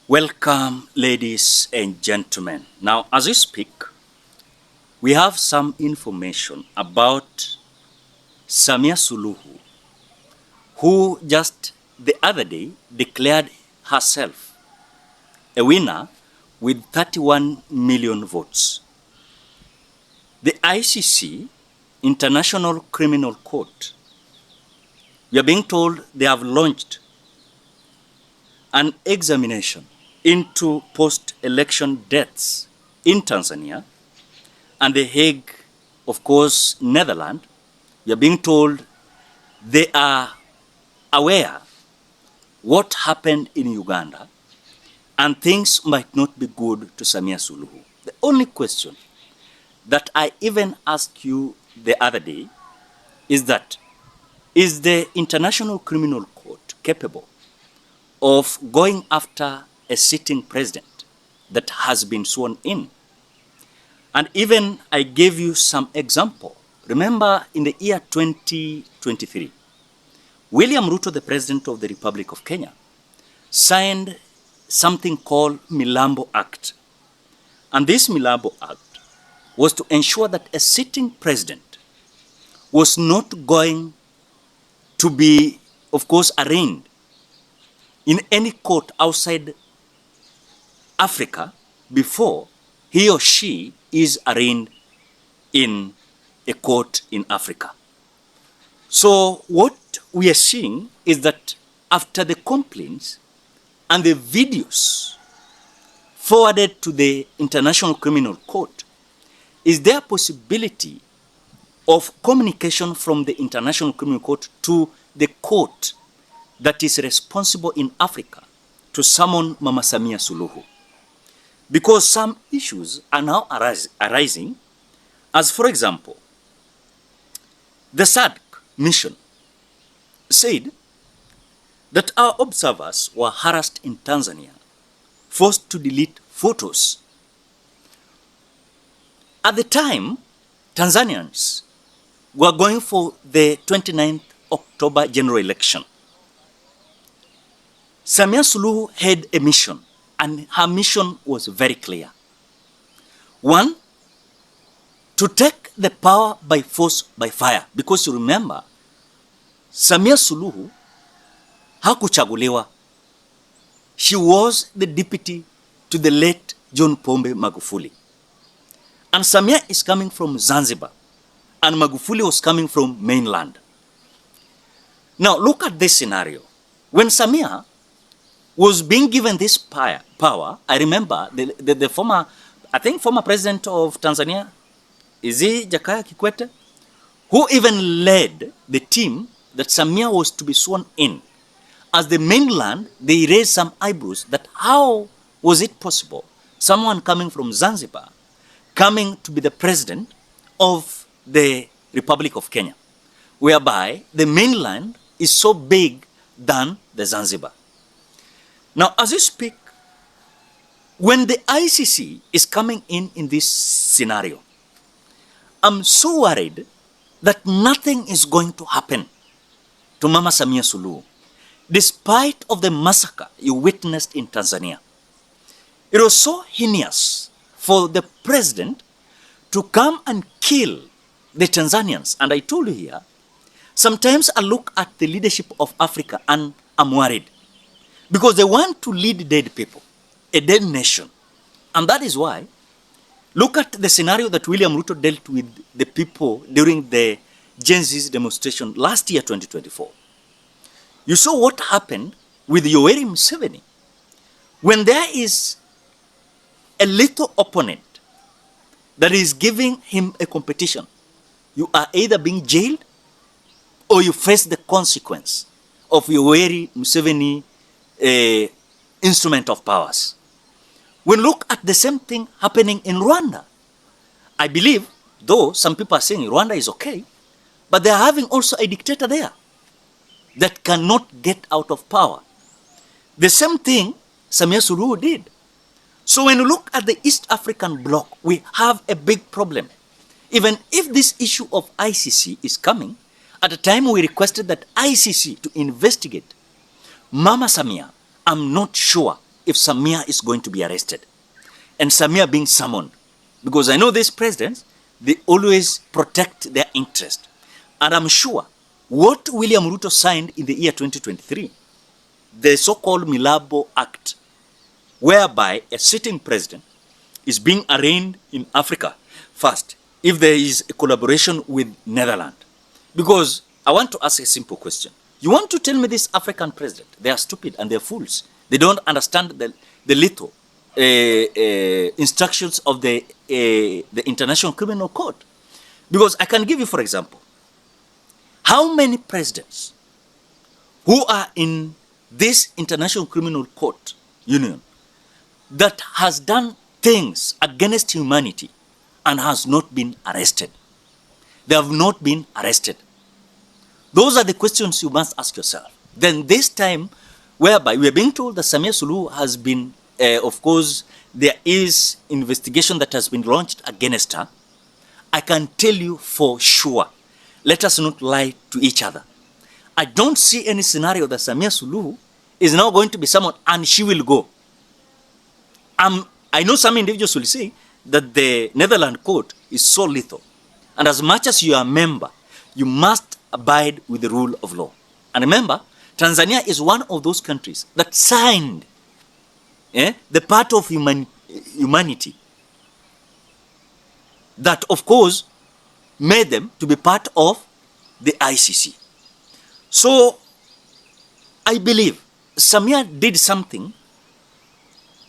Welcome, ladies and gentlemen. Now, as we speak, we have some information about Samia Suluhu, who just the other day declared herself a winner with 31 million votes. The ICC, International Criminal Court, we are being told they have launched an examination into post-election deaths in Tanzania and The Hague, of course, Netherlands. We are being told they are aware what happened in Uganda and things might not be good to Samia Suluhu. The only question that I even asked you the other day is that, is the International Criminal Court capable of going after a sitting president that has been sworn in? And even I gave you some example. Remember, in the year 2023, William Ruto, the President of the Republic of Kenya, signed something called Milambo Act. And this Milambo Act was to ensure that a sitting president was not going to be, of course, arraigned in any court outside Africa before he or she is arraigned in a court in Africa. So what we are seeing is that after the complaints and the videos forwarded to the International Criminal Court, is there a possibility of communication from the International Criminal Court to the court that is responsible in Africa to summon Mama Samia Suluhu? Because some issues are now arising, as for example, the SADC mission said that our observers were harassed in Tanzania, forced to delete photos. At the time, Tanzanians were going for the 29th October general election. Samia Suluhu had a mission, and her mission was very clear. One, to take the power by force, by fire. Because you remember, Samia Suluhu hakuchaguliwa. She was the deputy to the late John Pombe Magufuli. And Samia is coming from Zanzibar, and Magufuli was coming from mainland. Now look at this scenario. When Samia was being given this power, I remember the former, I think former president of Tanzania, is he Jakaya Kikwete, who even led the team that Samia was to be sworn in. As the mainland, they raised some eyebrows that how was it possible, someone coming from Zanzibar, coming to be the president of the Republic of Kenya, whereby the mainland is so big than the Zanzibar. Now, as you speak, when the ICC is coming in this scenario, I'm so worried that nothing is going to happen to Mama Samia Suluhu, despite of the massacre you witnessed in Tanzania. It was so heinous for the president to come and kill the Tanzanians. And I told you here, sometimes I look at the leadership of Africa and I'm worried. Because they want to lead dead people, a dead nation. And that is why, look at the scenario that William Ruto dealt with the people during the Gen Z's demonstration last year, 2024. You saw what happened with Yoweri Museveni. When there is a little opponent that is giving him a competition, you are either being jailed or you face the consequence of Yoweri Museveni instrument of powers. We look at the same thing happening in Rwanda. I believe, though some people are saying Rwanda is okay, but they are having also a dictator there that cannot get out of power. The same thing Samia Suluhu did. So when you look at the East African bloc, we have a big problem. Even if this issue of ICC is coming, at the time we requested that ICC to investigate Mama Samia, I'm not sure if Samia is going to be arrested and Samia being summoned, because I know these presidents, they always protect their interest. And I'm sure what William Ruto signed in the year 2023, the so-called Milabo Act, whereby a sitting president is being arraigned in Africa first if there is a collaboration with Netherlands. Because I want to ask a simple question. You want to tell me this African president, they are stupid and they're fools. They don't understand the little instructions of the International Criminal Court. Because I can give you, for example, how many presidents who are in this International Criminal Court Union that has done things against humanity and has not been arrested? They have not been arrested. Those are the questions you must ask yourself. Then this time, whereby we are being told that Samia Suluhu has been, of course, there is investigation that has been launched against her. I can tell you for sure, let us not lie to each other. I don't see any scenario that Samia Suluhu is now going to be summoned and she will go. I know some individuals will say that the Netherlands court is so lethal. And as much as you are a member, you must abide with the rule of law. And remember, Tanzania is one of those countries that signed the part of humanity that, of course, made them to be part of the ICC. So, I believe Samia did something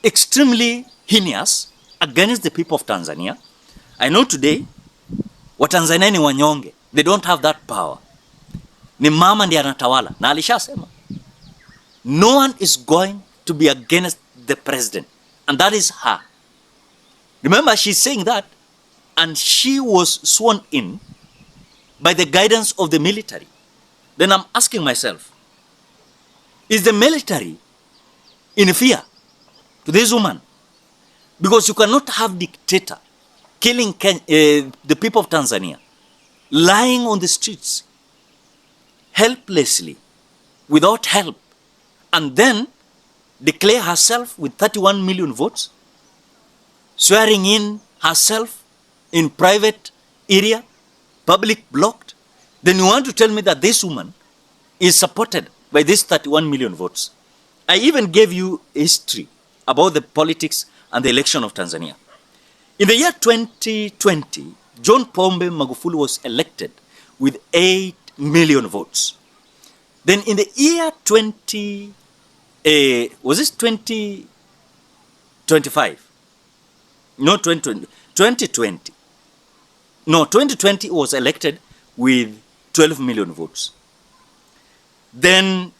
extremely heinous against the people of Tanzania. I know today, Watanzania ni wanyonge. They don't have that power. Ni mama ndiye anatawala. Na alishasema, no one is going to be against the president. And that is her. Remember, she's saying that, and she was sworn in by the guidance of the military. Then I'm asking myself, is the military in fear to this woman? Because you cannot have dictator killing the people of Tanzania, lying on the streets, helplessly, without help, and then declare herself with 31 million votes, swearing in herself in private area, public blocked. Then you want to tell me that this woman is supported by these 31 million votes. I even gave you history about the politics and the election of Tanzania. In the year 2020, John Pombe Magufuli was elected with 8 million votes. Then in the year 2025? No, 2020. No, 2020 was elected with 12 million votes. Then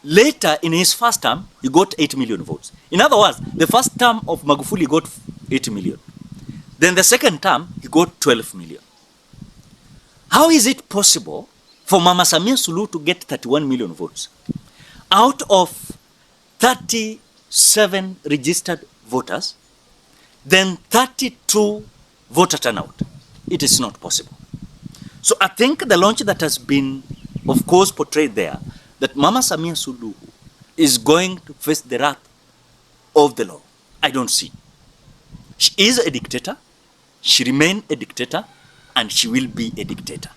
later in his first term, he got 8 million votes. In other words, the first term of Magufuli got 8 million. Then the second term, he got 12 million. How is it possible for Mama Samia Suluhu to get 31 million votes out of 37 registered voters, then 32 voter turnout? It is not possible. So I think the launch that has been, of course, portrayed there, that Mama Samia Suluhu is going to face the wrath of the law, I don't see. She is a dictator, she remains a dictator, and she will be a dictator.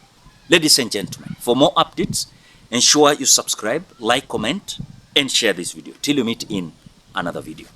Ladies and gentlemen, for more updates, ensure you subscribe, like, comment, and share this video. Till you meet in another video.